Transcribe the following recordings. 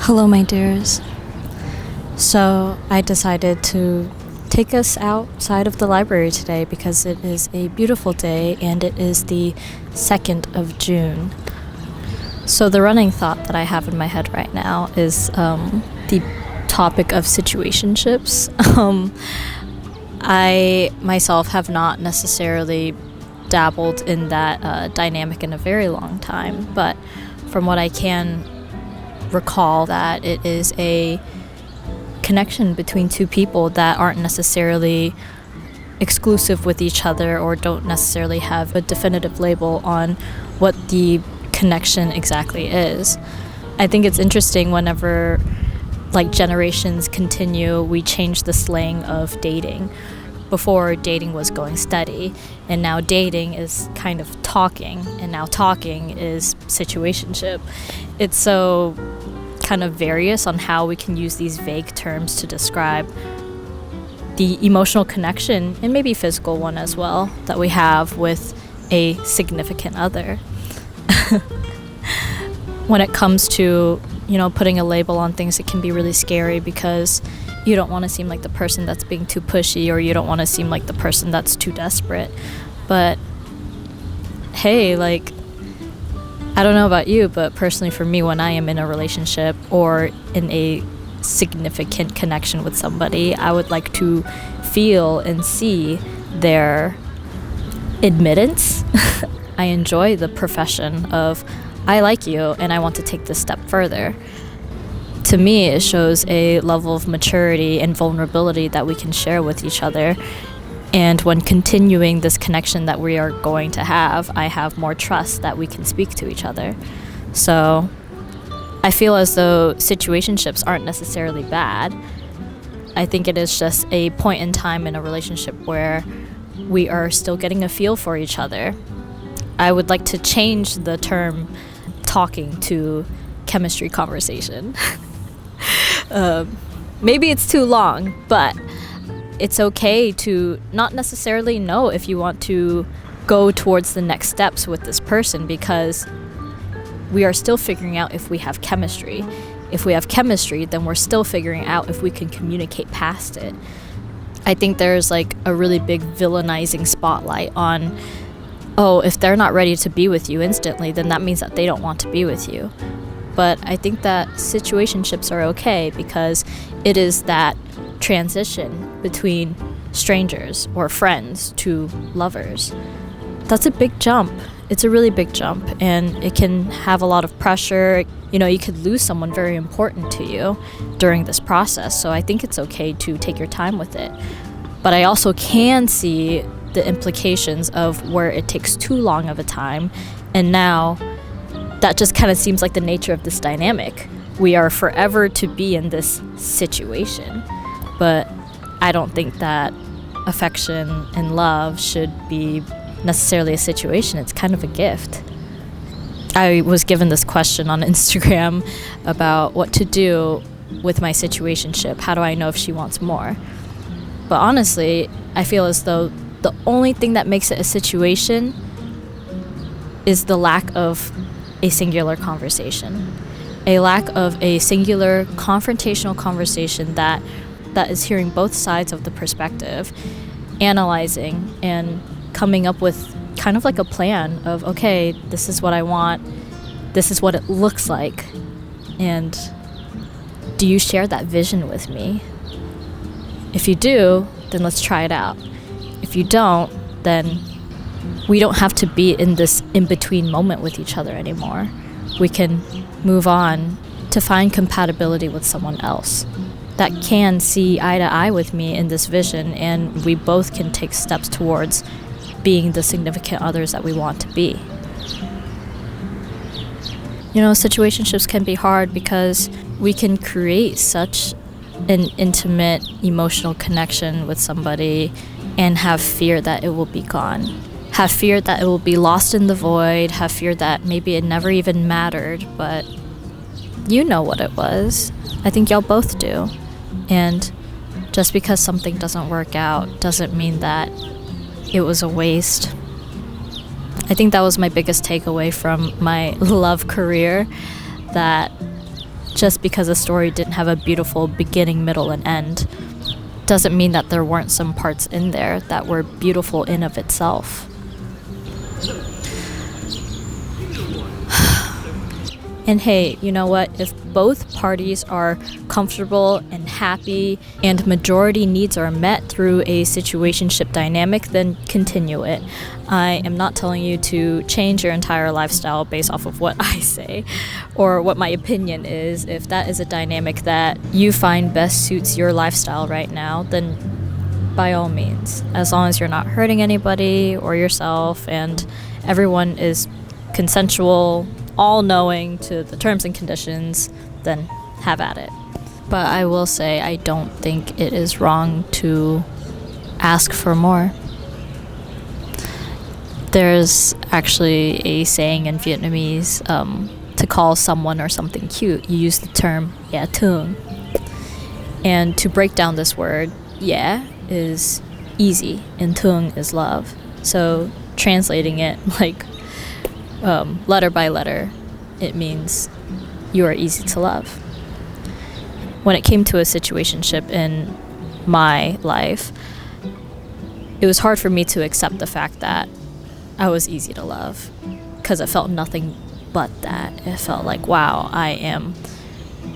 Hello, my dears. So, I decided to take us outside of the library today because it is a beautiful day and it is the 2nd of June. So, the running thought that I have in my head right now is the topic of situationships. I myself have not necessarily dabbled in that dynamic in a very long time, but from what I can recall, that it is a connection between two people that aren't necessarily exclusive with each other or don't necessarily have a definitive label on what the connection exactly is. I think it's interesting whenever generations continue, we change the slang of dating. Before, dating was going steady, and now dating is kind of talking, and now talking is situationship. It's so kind of various on how we can use these vague terms to describe the emotional connection, and maybe physical one as well, that we have with a significant other. When it comes to, putting a label on things, it can be really scary because you don't want to seem like the person that's being too pushy, or you don't want to seem like the person that's too desperate. But hey, I don't know about you, but personally for me, when I am in a relationship or in a significant connection with somebody, I would like to feel and see their admittance. I enjoy the profession of, I like you and I want to take this step further. To me, it shows a level of maturity and vulnerability that we can share with each other. And when continuing this connection that we are going to have, I have more trust that we can speak to each other. So I feel as though situationships aren't necessarily bad. I think it is just a point in time in a relationship where we are still getting a feel for each other. I would like to change the term talking to chemistry conversation. Maybe it's too long, but it's okay to not necessarily know if you want to go towards the next steps with this person, because we are still figuring out if we have chemistry. If we have chemistry, then we're still figuring out if we can communicate past it. I think there's a really big villainizing spotlight on, if they're not ready to be with you instantly, then that means that they don't want to be with you. But I think that situationships are okay because it is that transition between strangers or friends to lovers. That's a big jump. It's a really big jump, and it can have a lot of pressure. You could lose someone very important to you during this process. So I think it's okay to take your time with it. But I also can see the implications of where it takes too long of a time, and now that just kind of seems like the nature of this dynamic. We are forever to be in this situation, but I don't think that affection and love should be necessarily a situation. It's kind of a gift. I was given this question on Instagram about what to do with my situationship. How do I know if she wants more? But honestly, I feel as though the only thing that makes it a situation is the lack of a singular conversation. A lack of a singular confrontational conversation that is hearing both sides of the perspective, analyzing and coming up with kind of like a plan of, okay, this is what I want, this is what it looks like, and do you share that vision with me? If you do, then let's try it out. If you don't, then we don't have to be in this in-between moment with each other anymore. We can move on to find compatibility with someone else that can see eye to eye with me in this vision, and we both can take steps towards being the significant others that we want to be. Situationships can be hard because we can create such an intimate emotional connection with somebody and have fear that it will be gone. Have fear that it will be lost in the void, have fear that maybe it never even mattered, but you know what it was. I think y'all both do. And just because something doesn't work out doesn't mean that it was a waste. I think that was my biggest takeaway from my love career, that just because a story didn't have a beautiful beginning, middle, and end doesn't mean that there weren't some parts in there that were beautiful in of itself. And hey, you know what? If both parties are comfortable and happy and majority needs are met through a situationship dynamic, then continue it. I am not telling you to change your entire lifestyle based off of what I say or what my opinion is. If that is a dynamic that you find best suits your lifestyle right now, then by all means, as long as you're not hurting anybody or yourself and everyone is consensual, all-knowing to the terms and conditions, then have at it. But I will say I don't think it is wrong to ask for more. There's actually a saying in Vietnamese, to call someone or something cute, you use the term yeah thương. And to break down this word, yeah is easy and thương is love. So translating it like letter by letter, it means you are easy to love. When it came to a situationship in my life, it was hard for me to accept the fact that I was easy to love, because it felt nothing but that. It felt like, wow, I am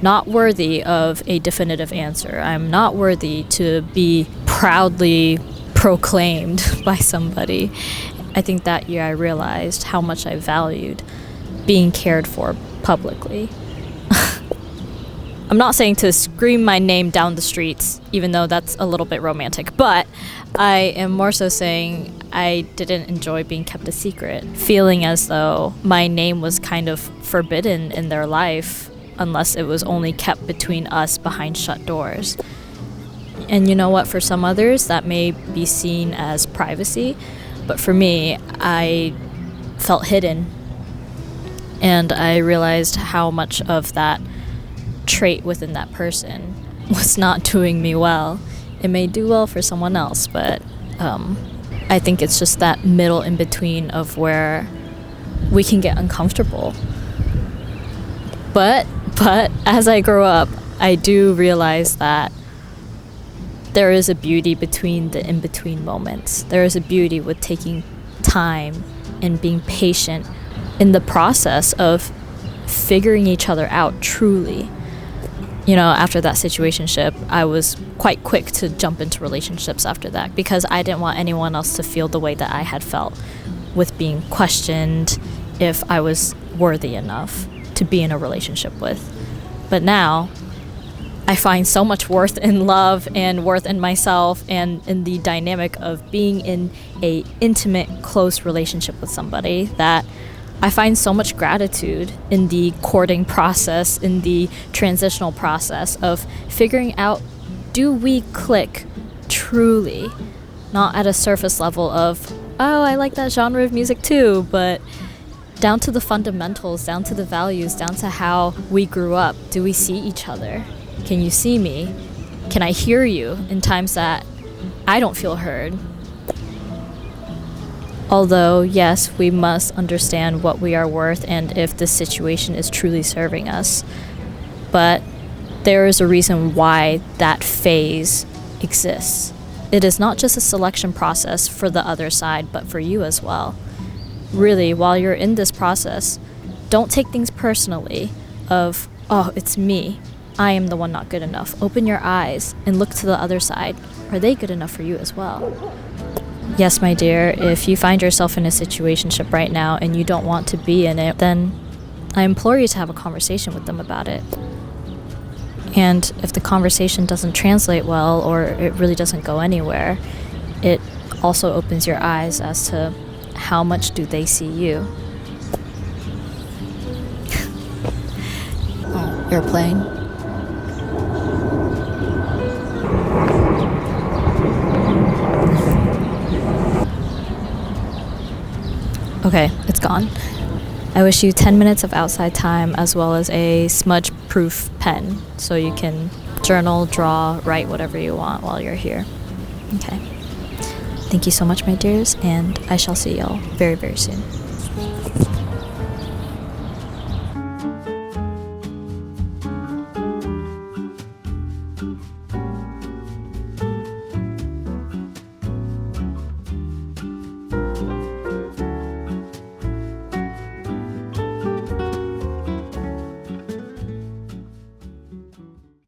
not worthy of a definitive answer. I'm not worthy to be proudly proclaimed by somebody. I think that year I realized how much I valued being cared for publicly. I'm not saying to scream my name down the streets, even though that's a little bit romantic, but I am more so saying I didn't enjoy being kept a secret, feeling as though my name was kind of forbidden in their life unless it was only kept between us behind shut doors. And you know what, for some others that may be seen as privacy, but for me, I felt hidden. And I realized how much of that trait within that person was not doing me well. It may do well for someone else, but I think it's just that middle in between of where we can get uncomfortable. But as I grow up, I do realize that there is a beauty between the in-between moments. There is a beauty with taking time and being patient in the process of figuring each other out truly. You know, after that situationship, I was quite quick to jump into relationships after that because I didn't want anyone else to feel the way that I had felt with being questioned if I was worthy enough to be in a relationship with. But now, I find so much worth in love and worth in myself and in the dynamic of being in a intimate, close relationship with somebody that I find so much gratitude in the courting process, in the transitional process of figuring out, do we click truly? Not at a surface level of, oh, I like that genre of music too, but down to the fundamentals, down to the values, down to how we grew up. Do we see each other? Can you see me? Can I hear you in times that I don't feel heard? Although, yes, we must understand what we are worth and if this situation is truly serving us. But there is a reason why that phase exists. It is not just a selection process for the other side, but for you as well. Really, while you're in this process, don't take things personally of, oh, it's me. I am the one not good enough. Open your eyes and look to the other side. Are they good enough for you as well? Yes, my dear, if you find yourself in a situationship right now and you don't want to be in it, then I implore you to have a conversation with them about it. And if the conversation doesn't translate well or it really doesn't go anywhere, it also opens your eyes as to how much do they see you. Oh, airplane. Okay, it's gone. I wish you 10 minutes of outside time as well as a smudge-proof pen so you can journal, draw, write whatever you want while you're here. Okay. Thank you so much, my dears, and I shall see y'all very, very soon.